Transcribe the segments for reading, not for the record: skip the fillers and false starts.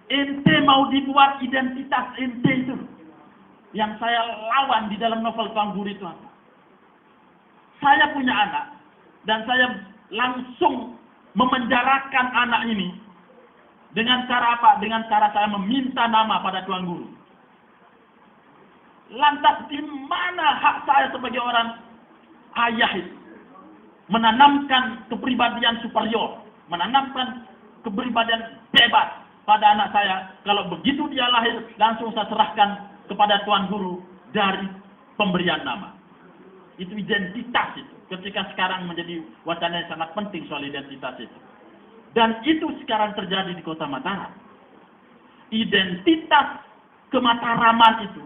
Ente mau dibuat identitas ente itu. Yang saya lawan di dalam novel Tuan Guru itu apa? Saya punya anak. Dan saya langsung memenjarakan anak ini. Dengan cara apa? Dengan cara saya meminta nama pada Tuan Guru. Lantas di mana hak saya sebagai orang ayah itu? Menanamkan kepribadian superior. Menanamkan kepribadian bebas pada anak saya. Kalau begitu dia lahir, langsung saya serahkan kepada Tuan Guru dari pemberian nama. Itu identitas itu. Ketika sekarang menjadi wacana yang sangat penting soal identitas itu. Dan itu sekarang terjadi di Kota Mataram. Identitas kemataraman itu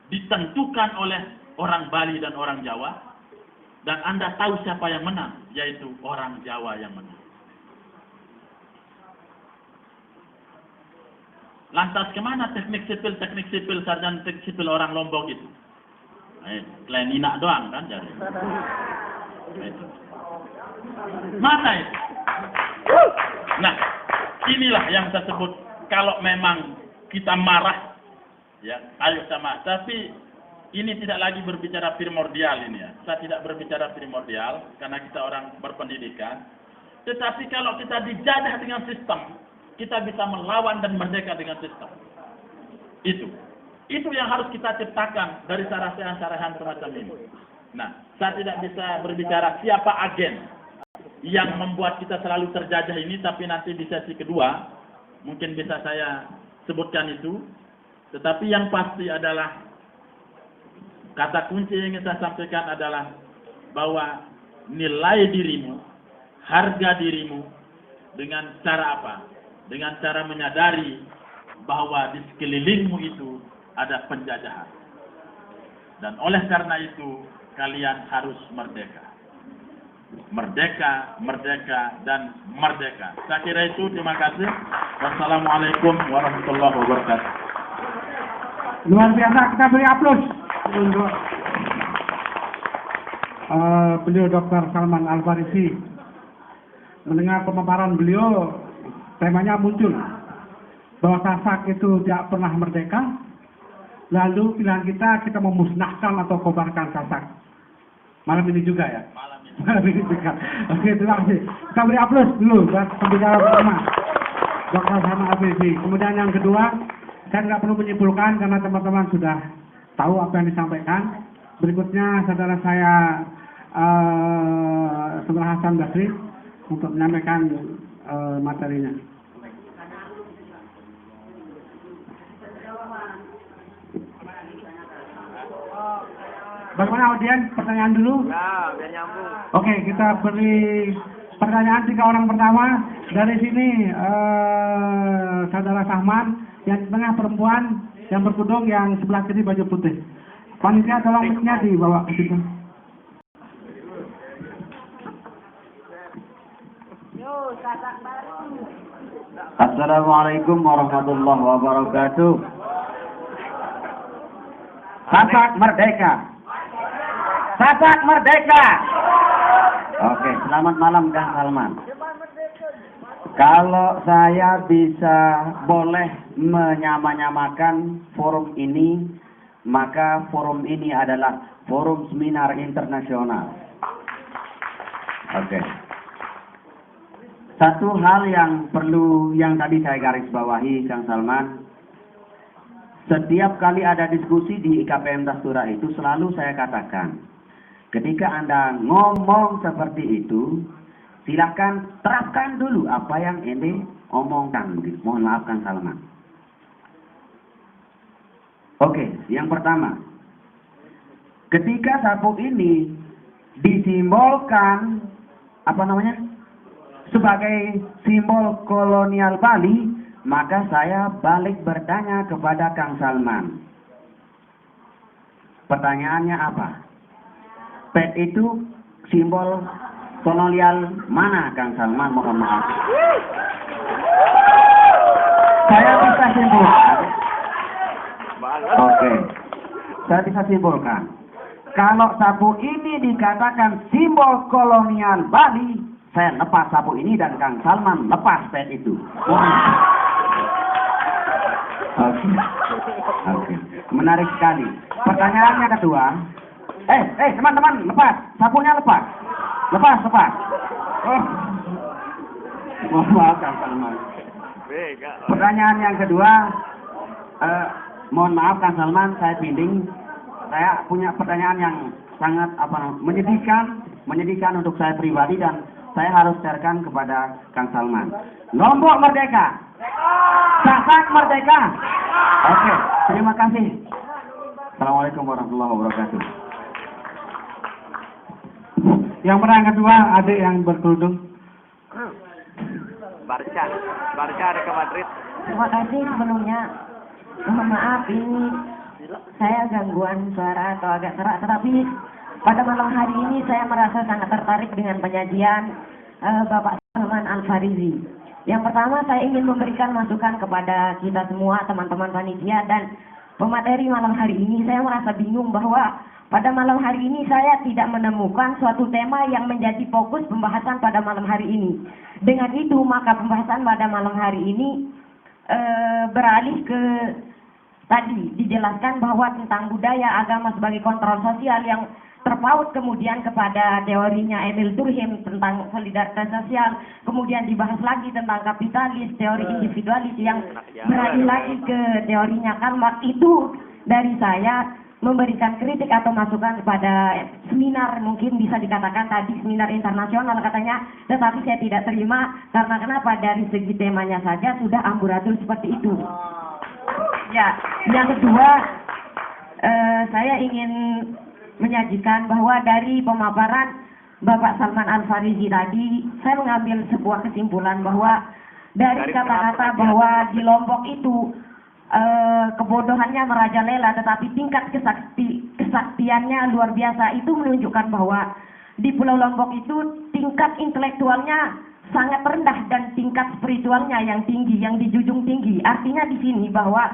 ditentukan oleh orang Bali dan orang Jawa. Dan Anda tahu siapa yang menang, yaitu orang Jawa yang menang. Lantas kemana teknik sipil, sarjana teknik sipil orang Lombok itu? Selain inak doang kan jadi. Itu. Mana itu? Nah, inilah yang saya sebut kalau memang kita marah, ya, ayo sama. Tapi ini tidak lagi berbicara primordial ini ya. Saya tidak berbicara primordial karena kita orang berpendidikan. Tetapi kalau kita dijajah dengan sistem, kita bisa melawan dan merdeka dengan sistem. Itu yang harus kita ciptakan dari sarahan-sarahan semacam ini. Nah, saya tidak bisa berbicara siapa agen yang membuat kita selalu terjajah ini, tapi nanti di sesi kedua mungkin bisa saya sebutkan itu. Tetapi yang pasti adalah kata kunci yang ingin saya sampaikan adalah bahwa nilai dirimu, harga dirimu dengan cara apa? Dengan cara menyadari bahwa di sekelilingmu itu ada penjajahan. Dan oleh karena itu, kalian harus merdeka. Merdeka, merdeka, dan merdeka. Saya kira itu, terima kasih. Wassalamualaikum warahmatullahi wabarakatuh. Luar biasa, kita beri aplaus untuk beliau Dr. Salman Al-Farisi. Mendengar pemaparan beliau, temanya muncul bahwa Sasak itu tidak pernah merdeka. Lalu pilihan kita memusnahkan atau kobarkan Sasak. Malam ini juga ya? Malam ini juga. Oke, terima kasih. Kita beri aplaus dulu buat pembicara pertama, Dr. Salman Al-Farisi. Kemudian yang kedua, saya nggak perlu menyimpulkan karena teman-teman sudah tahu apa yang disampaikan. Berikutnya saudara saya Saudara Hasan Basri untuk menyampaikan materinya. Bagaimana audiens? Pertanyaan dulu? Ya, biar nyambung. Oke, kita beri pertanyaan 3 orang pertama. Dari sini Saudara Sahman, yang di tengah perempuan, yang berkudung, yang sebelah kiri baju putih. Panitia tolong mic-nya dibawa ke situ. Assalamualaikum warahmatullahi wabarakatuh. Sasak merdeka. Sasak merdeka. Oke, selamat malam Kang Salman. Kalau saya bisa boleh menyamakan forum ini, maka forum ini adalah forum seminar internasional. Oke. Satu hal yang perlu, yang tadi saya garis bawahi Kang Salman, setiap kali ada diskusi di IKPM Tastura itu selalu saya katakan, ketika Anda ngomong seperti itu, silakan terapkan dulu apa yang ente omongkan. Mohon maaf Kang Salman. Oke, yang pertama, ketika sabuk ini disimbolkan sebagai simbol kolonial Bali, maka saya balik bertanya kepada Kang Salman. Pertanyaannya apa? Pet itu simbol kolonial mana Kang Salman? Mohon maaf. Saya bisa simpulkan. Oke. Saya bisa simpulkan. Kalau sabuk ini dikatakan simbol kolonial Bali, saya lepas sapu ini dan Kang Salman lepas pet itu. Oke. Menarik sekali. Pertanyaannya kedua. Teman-teman, lepas. Sapunya lepas. Lepas. Oh. Mohon maaf Kang Salman. Pertanyaan yang kedua. Mohon maaf Kang Salman, saya binding. Saya punya pertanyaan yang sangat menyedihkan untuk saya pribadi dan saya harus sharekan kepada Kang Salman. Lombok merdeka. Sasak merdeka. Oke, terima kasih. Assalamualaikum warahmatullahi wabarakatuh. Yang pertanyaan kedua, adik yang berkerudung. Barca ada ke Madrid. Terima kasih sebelumnya. Mohon maaf ini saya gangguan suara atau agak serak, tetapi pada malam hari ini saya merasa sangat tertarik dengan penyajian Bapak Salman Al-Farizi. Yang pertama saya ingin memberikan masukan kepada kita semua teman-teman panitia dan pemateri malam hari ini. Saya merasa bingung bahwa pada malam hari ini saya tidak menemukan suatu tema yang menjadi fokus pembahasan pada malam hari ini. Dengan itu maka pembahasan pada malam hari ini beralih ke tadi dijelaskan bahwa tentang budaya agama sebagai kontrol sosial yang terpaut kemudian kepada teorinya Emil Durkheim tentang solidaritas sosial, kemudian dibahas lagi tentang kapitalis, teori individualis yang beralih lagi ke teorinya Karl Marx. Itu dari saya memberikan kritik atau masukan kepada seminar, mungkin bisa dikatakan tadi seminar internasional katanya, tetapi saya tidak terima karena kenapa, dari segi temanya saja sudah amburadul seperti itu. Ya, yang kedua saya ingin menyajikan bahwa dari pemaparan Bapak Salman Al-Farizi tadi, saya mengambil sebuah kesimpulan bahwa dari kata-kata bahwa di Lombok itu kebodohannya merajalela, tetapi tingkat kesaktiannya luar biasa, itu menunjukkan bahwa di Pulau Lombok itu tingkat intelektualnya sangat rendah dan tingkat spiritualnya yang tinggi, yang dijunjung tinggi. Artinya di sini bahwa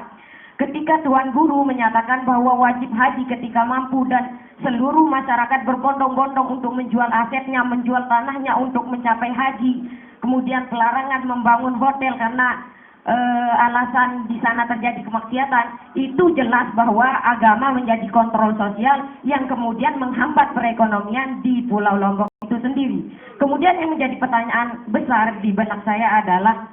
ketika Tuan Guru menyatakan bahwa wajib haji ketika mampu dan seluruh masyarakat berbondong-bondong untuk menjual asetnya, menjual tanahnya untuk mencapai haji, kemudian pelarangan membangun hotel karena alasan di sana terjadi kemaksiatan, itu jelas bahwa agama menjadi kontrol sosial yang kemudian menghambat perekonomian di Pulau Lombok itu sendiri. Kemudian yang menjadi pertanyaan besar di benak saya adalah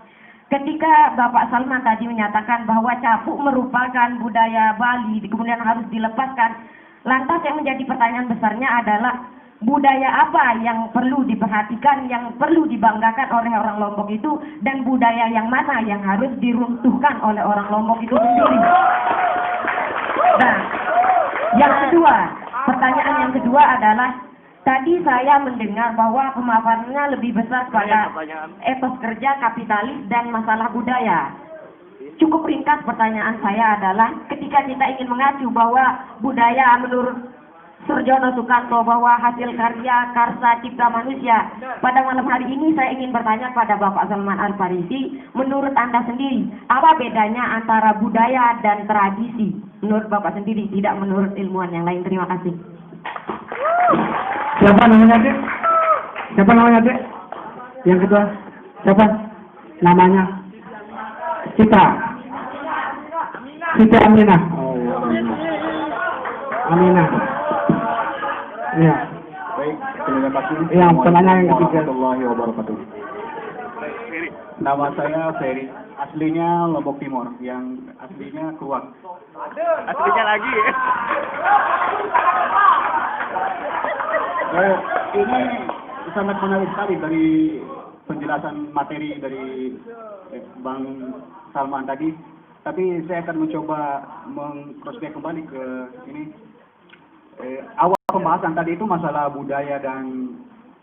ketika Bapak Salman tadi menyatakan bahwa capuk merupakan budaya Bali, kemudian harus dilepaskan. Lantas yang menjadi pertanyaan besarnya adalah budaya apa yang perlu diperhatikan, yang perlu dibanggakan oleh orang Lombok itu, dan budaya yang mana yang harus diruntuhkan oleh orang Lombok itu sendiri. Nah, yang kedua, pertanyaan yang kedua adalah tadi saya mendengar bahwa pemaparannya lebih besar pada etos kerja, kapitalis, dan masalah budaya. Cukup ringkas pertanyaan saya adalah ketika kita ingin mengacu bahwa budaya menurut Surjono Sukanto bahwa hasil karya karsa cipta manusia, pada malam hari ini saya ingin bertanya pada Bapak Salman Al-Farizi, menurut Anda sendiri apa bedanya antara budaya dan tradisi menurut Bapak sendiri, tidak menurut ilmuwan yang lain? Terima kasih. Siapa namanya, Dek? Siapa namanya, Dek? Yang kedua, siapa? Namanya? Sita Aminah. Oh, Aminah. Ya. Baik, terima kasih. Ya, pertanyaan yang ketiga. Warahmatullahi wabarakatuh. Nama saya Ferry, aslinya Lombok Timur, yang aslinya Keluak. Aslinya lagi. Ini sangat menarik sekali dari penjelasan materi dari Bang Salman tadi. Tapi saya akan mencoba meng-crossback kembali ke ini. Awal pembahasan tadi itu masalah budaya dan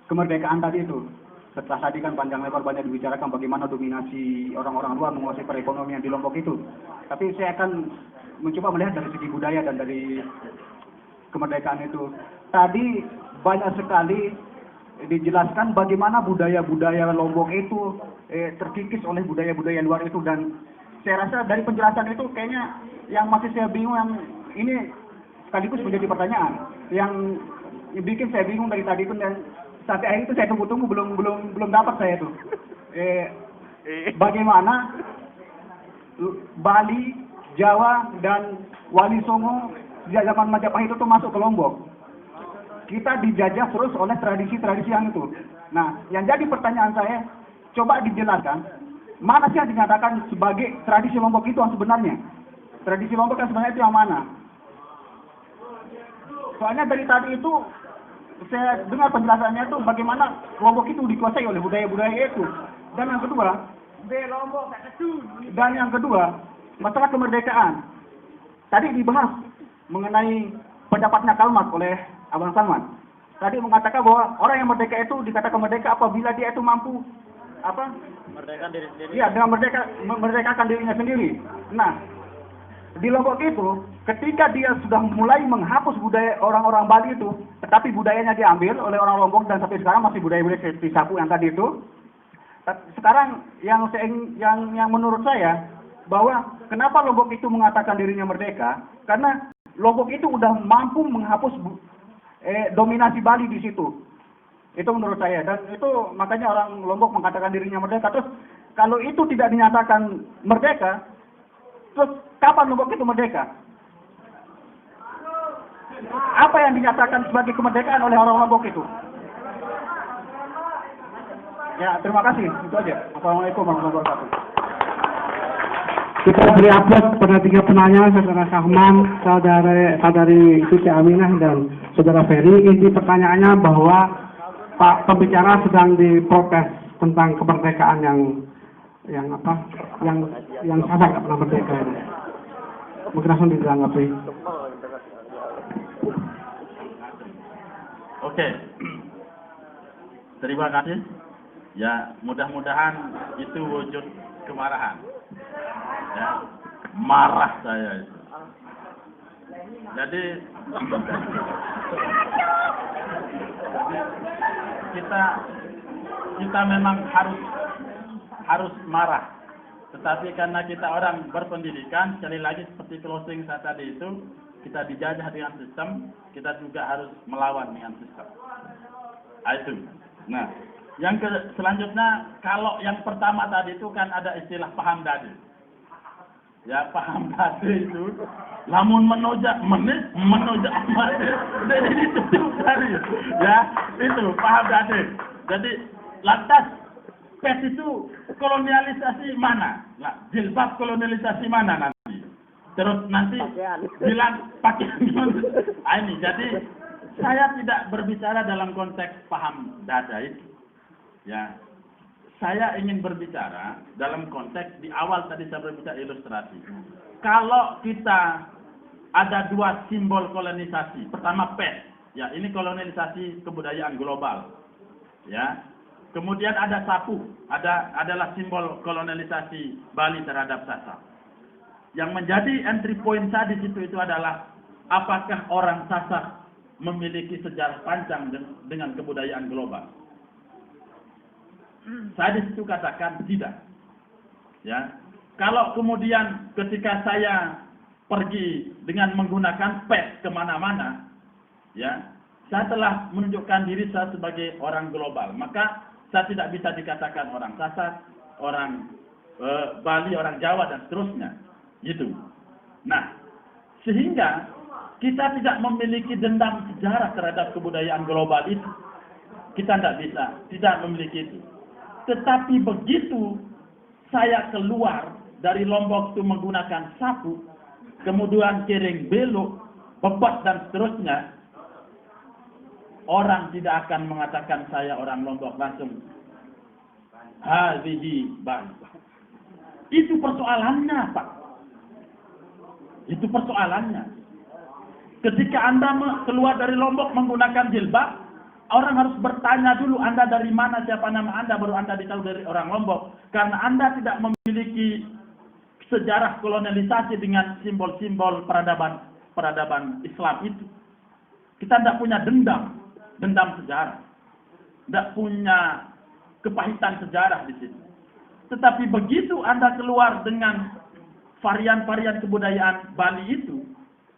kemerdekaan tadi itu. Setelah tadi kan panjang lebar banyak dibicarakan bagaimana dominasi orang-orang luar menguasai perekonomian di Lombok itu. Tapi saya akan mencoba melihat dari segi budaya dan dari kemerdekaan itu. Tadi banyak sekali dijelaskan bagaimana budaya-budaya Lombok itu terkikis oleh budaya-budaya luar itu, dan saya rasa dari penjelasan itu kayaknya yang masih saya bingung, yang ini sekaligus menjadi pertanyaan yang bikin saya bingung dari tadi pun, dan sampai akhir itu saya tunggu-tunggu belum dapat saya tuh. Bagaimana Bali, Jawa dan Wali Songo sejak zaman Majapahit itu masuk ke Lombok. Kita dijajah terus oleh tradisi-tradisi yang itu. Nah, yang jadi pertanyaan saya, coba dijelaskan, mana sih yang dinyatakan sebagai tradisi Lombok itu yang sebenarnya? Tradisi Lombok yang sebenarnya itu yang mana? Soalnya dari tadi itu, saya dengar penjelasannya itu bagaimana Lombok itu dikuasai oleh budaya-budaya itu. Dan yang kedua, masalah kemerdekaan. Tadi dibahas mengenai pendapatnya Karl Marx oleh Abang Salman. Tadi mengatakan bahwa orang yang merdeka itu dikatakan merdeka apabila dia itu mampu Merdeka diri sendiri. Iya, dengan merdekakan dirinya sendiri. Nah, di Lombok itu, ketika dia sudah mulai menghapus budaya orang-orang Bali itu, tetapi budayanya diambil oleh orang Lombok dan sampai sekarang masih budaya-budaya seperti sapu yang tadi itu. Sekarang yang menurut saya bahwa kenapa Lombok itu mengatakan dirinya merdeka? Karena Lombok itu udah mampu menghapus dominasi Bali di situ. Itu menurut saya, dan itu makanya orang Lombok mengatakan dirinya merdeka. Terus kalau itu tidak dinyatakan merdeka, terus kapan Lombok itu merdeka? Apa yang dinyatakan sebagai kemerdekaan oleh orang Lombok itu? Ya, terima kasih. Itu aja. Assalamualaikum warahmatullahi wabarakatuh. Kita beri aplaus pada 3 penanya, Saudara Sahman, Saudari Siti Aminah, dan Saudara Ferry. Inti pertanyaannya bahwa Pak pembicara sedang diprotes tentang kemerdekaan yang Sasak nggak pernah merdeka itu. Mungkin langsung ditanggapi. Oke. Terima kasih. Ya, mudah-mudahan itu wujud kemarahan. Ya, marah saya itu. Jadi kita memang harus marah. Tetapi karena kita orang berpendidikan, sekali lagi seperti closing saya tadi itu, kita dijajah dengan sistem, kita juga harus melawan dengan sistem. Itu. Nah, selanjutnya, kalau yang pertama tadi itu kan ada istilah paham dadu. Ya, paham dadu itu, lamun menojak amat. Jadi itu tadi. Ya, itu paham dadu. Jadi, lantas pes itu kolonialisasi mana? Nah, jilbab kolonialisasi mana nanti? Terus nanti bilang pakaian. Ini, jadi saya tidak berbicara dalam konteks paham dada itu. Ya, saya ingin berbicara dalam konteks di awal tadi saya berbicara ilustrasi. Kalau kita ada 2 simbol kolonisasi, pertama pes, ya ini kolonialisasi kebudayaan global, ya. Kemudian ada sapu, adalah simbol kolonialisasi Bali terhadap Sasak. Yang menjadi entry point saya di situ itu adalah apakah orang Sasak memiliki sejarah panjang dengan kebudayaan global? Saya di situ katakan tidak. Ya, kalau kemudian ketika saya pergi dengan menggunakan pes kemana-mana, ya, saya telah menunjukkan diri saya sebagai orang global. Maka saya tidak bisa dikatakan orang Sasak, orang Bali, orang Jawa, dan seterusnya. Gitu. Nah, sehingga kita tidak memiliki dendam sejarah terhadap kebudayaan global itu. Kita tidak memiliki itu. Tetapi begitu saya keluar dari Lombok itu menggunakan sapu, kemudian kiring belok, bebat, dan seterusnya, orang tidak akan mengatakan saya orang Lombok, langsung hadhihi Bali. Itu persoalannya, Pak. Itu persoalannya. Ketika Anda keluar dari Lombok menggunakan jilbab, orang harus bertanya dulu Anda dari mana, siapa nama Anda, baru Anda ditahu dari orang Lombok. Karena Anda tidak memiliki sejarah kolonialisasi dengan simbol-simbol peradaban Islam itu. Kita tidak punya dendam sejarah. Tidak punya kepahitan sejarah di situ. Tetapi begitu Anda keluar dengan varian-varian kebudayaan Bali itu,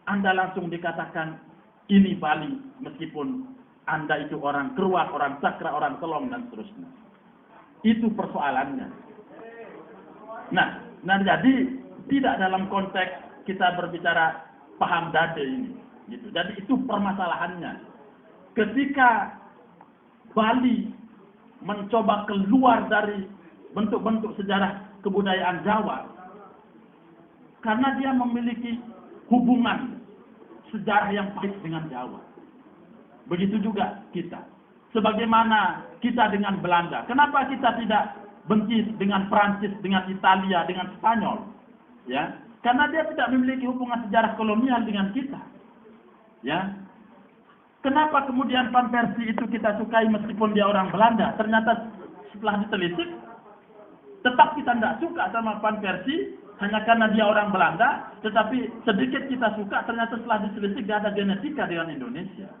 Anda langsung dikatakan ini Bali, meskipun Anda itu orang keruak, orang sakra, orang telong, dan seterusnya. Itu persoalannya. Nah, jadi tidak dalam konteks kita berbicara paham dade ini. Gitu. Jadi itu permasalahannya. Ketika Bali mencoba keluar dari bentuk-bentuk sejarah kebudayaan Jawa, karena dia memiliki hubungan sejarah yang baik dengan Jawa. Begitu juga kita. Sebagaimana kita dengan Belanda. Kenapa kita tidak benci dengan Prancis, dengan Italia, dengan Spanyol? Ya, karena dia tidak memiliki hubungan sejarah kolonial dengan kita. Ya. Kenapa kemudian Van Persie itu kita sukai meskipun dia orang Belanda? Ternyata setelah ditelisik, tetap kita tidak suka sama Van Persie hanya karena dia orang Belanda, tetapi sedikit kita suka, ternyata setelah ditelisik dia ada genetika dengan Indonesia.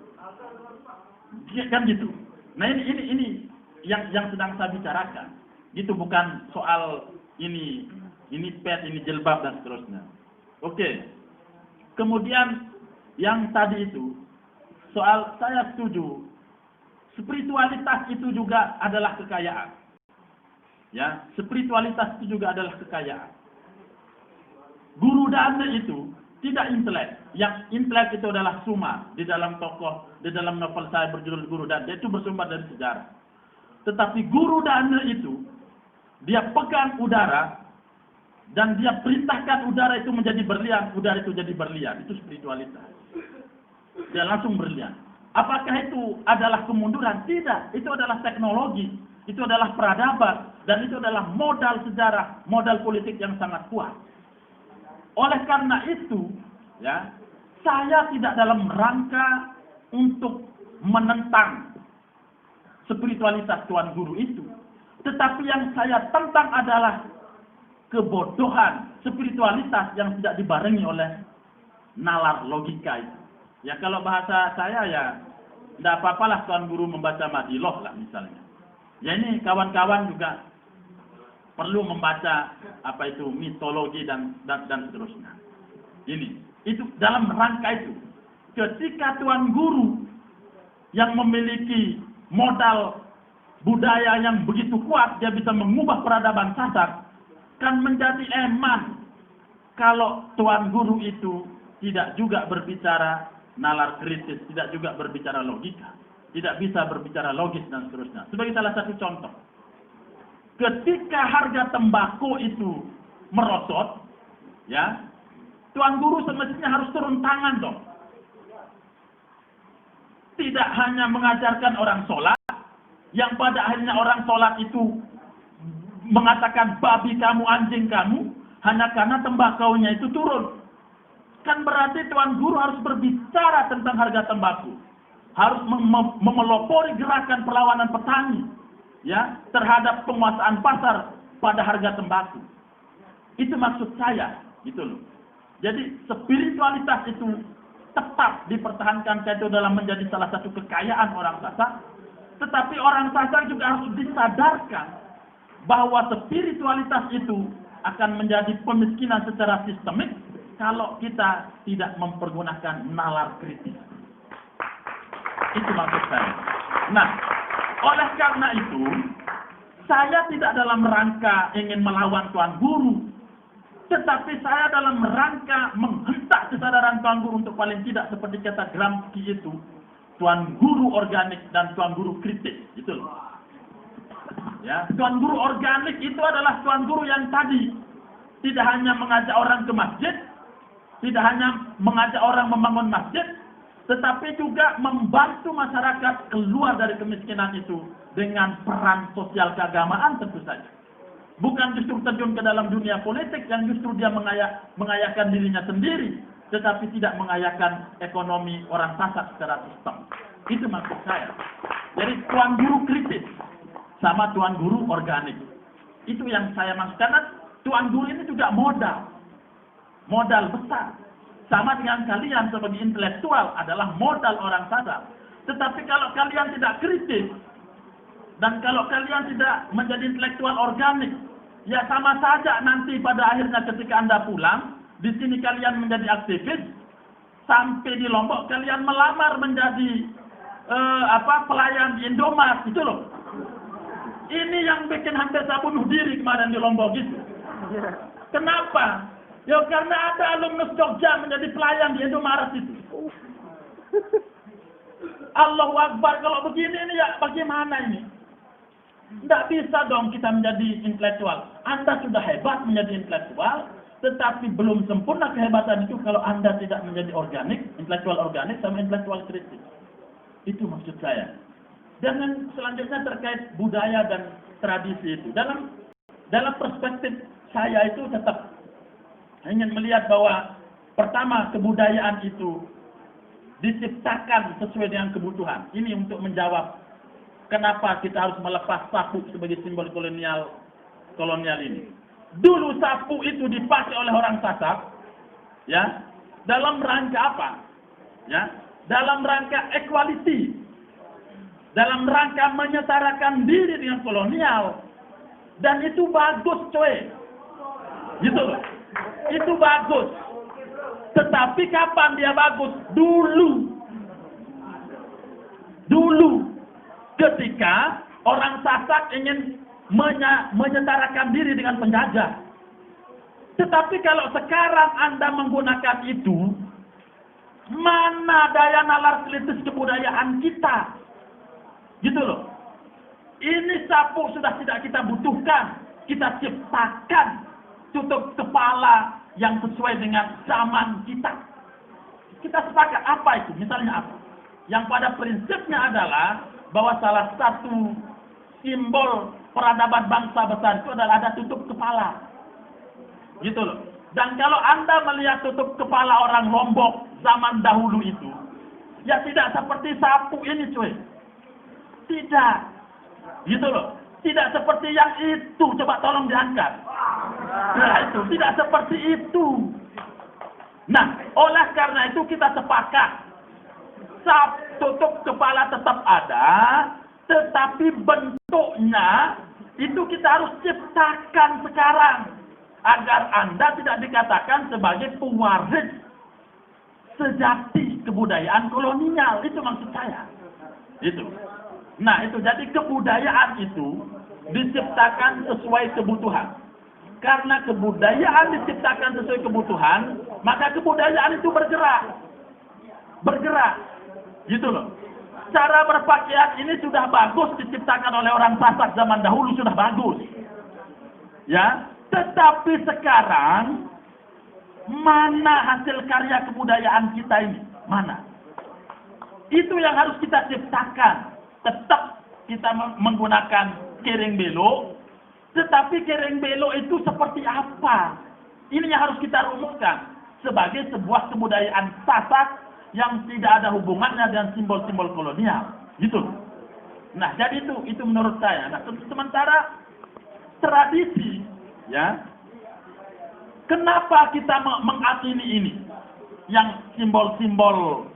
Kan gitu. Nah ini yang sedang saya bicarakan. Gitu, bukan soal ini pet, ini jilbab dan seterusnya. Oke. Kemudian yang tadi itu soal, saya setuju, spiritualitas itu juga adalah kekayaan. Ya, spiritualitas itu juga adalah kekayaan. Guru Dana itu tidak intelek. Yang intelek itu adalah Suma. Di dalam novel saya berjudul Guru Dana, itu bersumber dari sejarah. Tetapi Guru Dana itu, dia pegang udara, dan dia perintahkan udara itu menjadi berlian, udara itu jadi berlian. Itu spiritualitas. Dia langsung berlian. Apakah itu adalah kemunduran? Tidak. Itu adalah teknologi. Itu adalah peradaban. Dan itu adalah modal sejarah, modal politik yang sangat kuat. Oleh karena itu, ya, saya tidak dalam rangka untuk menentang spiritualitas Tuan Guru itu. Tetapi yang saya tentang adalah kebodohan spiritualitas yang tidak dibarengi oleh nalar logika itu. Ya kalau bahasa saya ya, tidak apa-apalah Tuan Guru membaca Madiloh lah misalnya. Ya ini kawan-kawan juga perlu membaca mitologi dan seterusnya. Itu dalam rangka itu. Ketika Tuan Guru yang memiliki modal budaya yang begitu kuat, dia bisa mengubah peradaban Sasak, kan menjadi eman kalau Tuan Guru itu tidak juga berbicara nalar kritis, tidak juga berbicara logika, tidak bisa berbicara logis dan seterusnya. Sebagai salah satu contoh, ketika harga tembakau itu merosot, ya, Tuan Guru semestinya harus turun tangan dong. Tidak hanya mengajarkan orang sholat, yang pada akhirnya orang sholat itu mengatakan babi kamu, anjing kamu, hanya karena tembakaunya itu turun. Kan berarti Tuan Guru harus berbicara tentang harga tembakau. Harus memelopori gerakan perlawanan petani, ya, terhadap penguasaan pasar pada harga tembakau. Itu maksud saya, gitu loh. Jadi spiritualitas itu tetap dipertahankan itu dalam menjadi salah satu kekayaan orang Sasak. Tetapi orang Sasak juga harus disadarkan bahwa spiritualitas itu akan menjadi pemiskinan secara sistemik kalau kita tidak mempergunakan nalar kritis. Itu maksud saya. Nah, oleh karena itu, saya tidak dalam rangka ingin melawan Tuan Guru, tetapi saya dalam rangka menghentak kesadaran Tuan Guru untuk paling tidak seperti kata Gramsci itu, Tuan Guru organik dan Tuan Guru kritis, gitu loh. Ya, Tuan Guru organik itu adalah Tuan Guru yang tadi tidak hanya mengajak orang ke masjid, tidak hanya mengajak orang membangun masjid, tetapi juga membantu masyarakat keluar dari kemiskinan itu dengan peran sosial keagamaan tentu saja. Bukan justru terjun ke dalam dunia politik yang justru dia mengayakan dirinya sendiri, tetapi tidak mengayakan ekonomi orang Sasak secara sistem. Itu maksud saya. Jadi Tuan Guru kritis sama Tuan Guru organik. Itu yang saya maksud. Karena Tuan Guru ini juga modal besar. Sama dengan kalian sebagai intelektual adalah modal orang Sasak. Tetapi kalau kalian tidak kritis, dan kalau kalian tidak menjadi intelektual organik, ya sama saja nanti pada akhirnya ketika Anda pulang, di sini kalian menjadi aktivis, sampai di Lombok kalian melamar menjadi pelayan di Indomaret itu loh. Ini yang bikin hampir saya bunuh diri kemarin di Lombok gitu. Kenapa? Ya karena ada alumnus Jogja menjadi pelayan di Indomaret itu. Allahu Akbar, kalau begini ini ya bagaimana ini? Tidak bisa dong kita menjadi intelektual. Anda sudah hebat menjadi intelektual, tetapi belum sempurna kehebatan itu kalau Anda tidak menjadi organik, intelektual organik sama intelektual kritis. Itu maksud saya. Dan selanjutnya terkait budaya dan tradisi itu. Dalam perspektif saya itu tetap ingin melihat bahwa pertama kebudayaan itu diciptakan sesuai dengan kebutuhan. Ini untuk menjawab kenapa kita harus melepas sapu sebagai simbol kolonial ini. Dulu sapu itu dipakai oleh orang Sasak, ya, dalam rangka apa? Ya, dalam rangka equality, dalam rangka menyetarakan diri dengan kolonial, dan itu bagus, coy, gitu loh. Itu bagus. Tetapi kapan dia bagus? Dulu, ketika orang Sasak ingin menyetarakan diri dengan penjajah. Tetapi kalau sekarang Anda menggunakan itu, mana daya nalar kritis kebudayaan kita? Gitu loh. Ini sapu sudah tidak kita butuhkan. Kita ciptakan tutup kepala yang sesuai dengan zaman kita. Kita sepakat apa itu? Misalnya apa? Yang pada prinsipnya adalah bahwa salah satu simbol peradaban bangsa besar itu adalah ada tutup kepala. Gitu loh. Dan kalau Anda melihat tutup kepala orang Lombok zaman dahulu itu, ya tidak seperti sapu ini, cuy. Tidak. Gitu loh. Tidak seperti yang itu. Coba tolong diangkat. Nah itu. Tidak seperti itu. Nah, oleh karena itu kita sepakat. Tutup kepala tetap ada. Tetapi bentuknya itu kita harus ciptakan sekarang. Agar Anda tidak dikatakan sebagai pewaris sejati kebudayaan kolonial. Itu maksud saya. Itu. Nah itu, jadi kebudayaan itu diciptakan sesuai kebutuhan. Karena kebudayaan diciptakan sesuai kebutuhan, maka kebudayaan itu bergerak. Gitu loh. Cara berpakaian ini sudah bagus diciptakan oleh orang Sasak zaman dahulu, sudah bagus. Ya, tetapi sekarang mana hasil karya kebudayaan kita ini? Mana? Itu yang harus kita ciptakan. Tetap kita menggunakan kering belok, tetapi kering belok itu seperti apa? Ini yang harus kita rumuskan sebagai sebuah kebudayaan Sasak yang tidak ada hubungannya dengan simbol-simbol kolonial, gitu. Nah, jadi itu menurut saya. Nah, sementara tradisi, ya, kenapa kita mengakini ini, yang simbol-simbol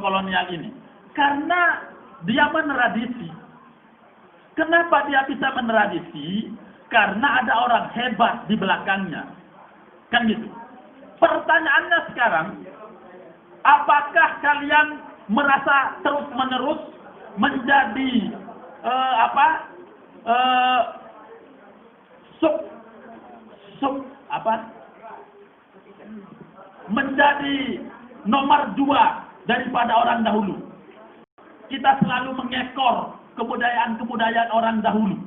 kolonial ini? Karena dia menradisi. Kenapa dia bisa menradisi? Karena ada orang hebat di belakangnya. Kan gitu. Pertanyaannya sekarang, apakah kalian merasa terus-menerus menjadi menjadi nomor 2 daripada orang dahulu? Kita selalu mengekor kebudayaan orang dahulu.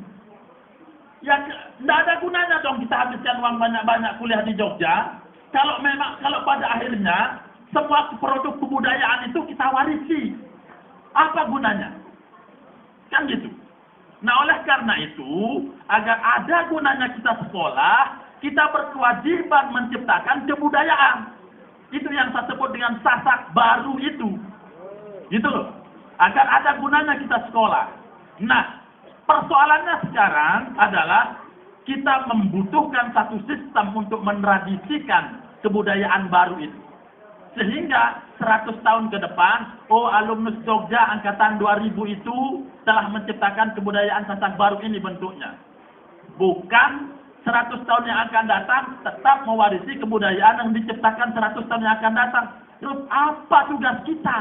Ya, tidak ada gunanya dong kita habiskan uang banyak-banyak kuliah di Jogja. Kalau pada akhirnya semua produk kebudayaan itu kita warisi. Apa gunanya? Kan gitu. Nah, oleh karena itu, agar ada gunanya kita sekolah, kita berkewajiban menciptakan kebudayaan. Itu yang saya sebut dengan Sasak baru itu. Gitu loh. Agar ada gunanya kita sekolah. Nah, persoalannya sekarang adalah kita membutuhkan satu sistem untuk mentradisikan kebudayaan baru itu. Sehingga 100 tahun ke depan, alumnus Jogja angkatan 2000 itu telah menciptakan kebudayaan Sasak baru ini bentuknya. Bukan 100 tahun yang akan datang tetap mewarisi kebudayaan yang diciptakan 100 tahun yang akan datang. Terus apa tugas kita?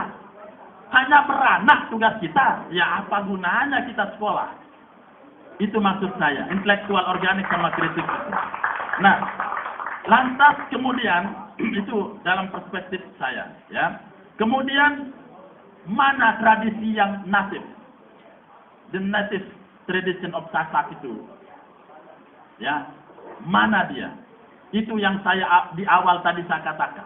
hanya beranak tugas kita, ya apa gunanya kita sekolah? Itu maksud saya, intelektual organik sama kritik. Nah, lantas kemudian itu dalam perspektif saya, ya. Kemudian mana tradisi yang native, the native tradition of Sasak itu, ya, mana dia? Itu yang saya di awal tadi saya katakan.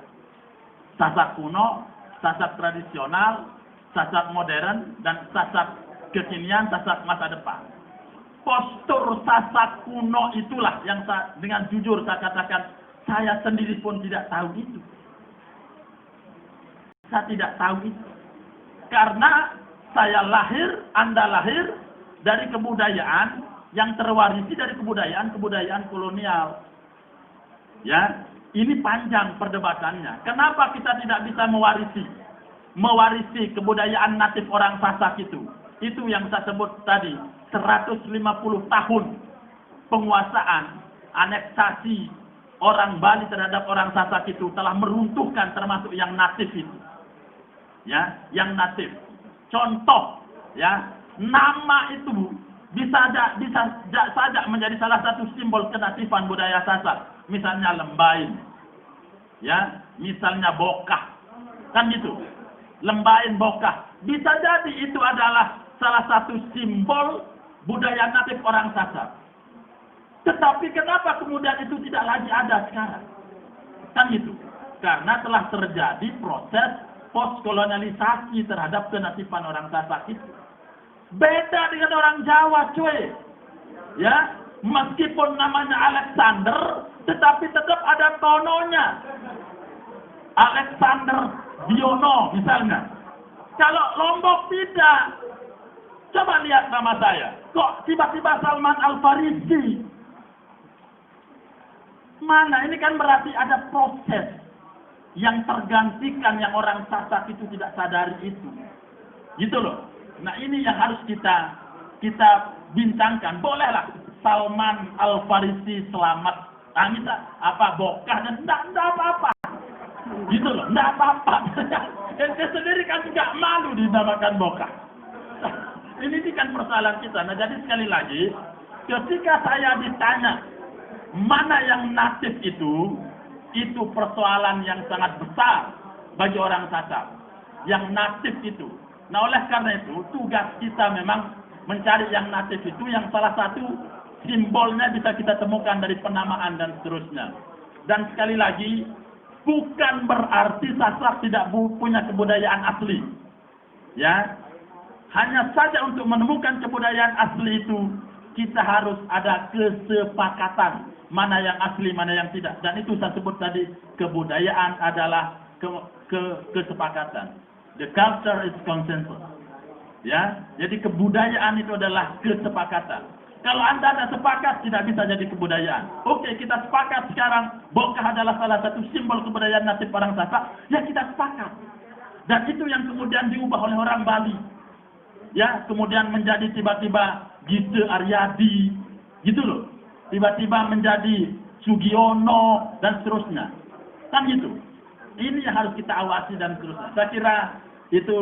Sasak kuno, Sasak tradisional, Sasak modern, dan Sasak kekinian, Sasak masa depan. Postur Sasak kuno itulah yang dengan jujur saya katakan, saya sendiri pun tidak tahu itu. Saya tidak tahu itu. Karena saya lahir, Anda lahir dari kebudayaan yang terwarisi dari kebudayaan kolonial. Ya, ini panjang perdebatannya. Kenapa kita tidak bisa mewarisi kebudayaan natif orang Sasak itu? Itu yang saya sebut tadi, 150 tahun penguasaan, aneksasi orang Bali terhadap orang Sasak itu telah meruntuhkan termasuk yang natif itu. Ya, yang natif. Contoh, ya, nama itu bisa saja menjadi salah satu simbol kenatifan budaya Sasak. Misalnya Lembain, ya, misalnya Bokah, kan gitu. Lembain, Bokah, bisa jadi itu adalah salah satu simbol budaya natif orang Sasak. Tetapi kenapa kemudian itu tidak lagi ada sekarang? Kan gitu. Karena telah terjadi proses postkolonialisasi terhadap kenatifan orang Sasak itu. Beda dengan orang Jawa, cuy. Ya, meskipun namanya Alexander, tetapi tetap ada tononya. Alexander Biono misalnya. Kalau Lombok tidak. Coba lihat nama saya. Kok tiba-tiba Salman Al-Farisi? Mana? Ini kan berarti ada proses yang tergantikan yang orang Sasak itu tidak sadari itu. Gitu loh. Nah ini yang harus kita bincangkan. Bolehlah Salman Al-Farisi selamat. Apa Bokah dan enggak apa-apa. Gitu loh, enggak apa-apa. Ente sendiri kan juga malu dinamakan Bokah. Ini kan persoalan kita. Nah jadi sekali lagi, ketika saya ditanya mana yang natif itu persoalan yang sangat besar bagi orang Sasak. Yang natif itu. Nah oleh karena itu, tugas kita memang mencari yang natif itu, yang salah satu simbolnya bisa kita temukan dari penamaan dan seterusnya. Dan sekali lagi, bukan berarti Sasak tidak punya kebudayaan asli. Ya, hanya saja untuk menemukan kebudayaan asli itu, kita harus ada kesepakatan. Mana yang asli, mana yang tidak. Dan itu saya sebut tadi, kebudayaan adalah kesepakatan. The culture is consensus. Ya, jadi kebudayaan itu adalah kesepakatan. Kalau Anda tidak sepakat, tidak bisa jadi kebudayaan. Oke, kita sepakat sekarang, Bokah adalah salah satu simbol kebudayaan natif orang Sasak, ya kita sepakat. Dan itu yang kemudian diubah oleh orang Bali. Ya, kemudian menjadi tiba-tiba Gite Aryadi, gitu loh. Tiba-tiba menjadi Sugiono, dan seterusnya. Kan gitu. Ini yang harus kita awasi dan seterusnya. Saya kira itu,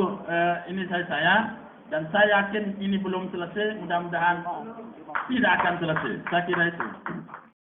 ini saya. Dan saya yakin ini belum selesai, mudah-mudahan tidak akan selesai. Saya kira itu.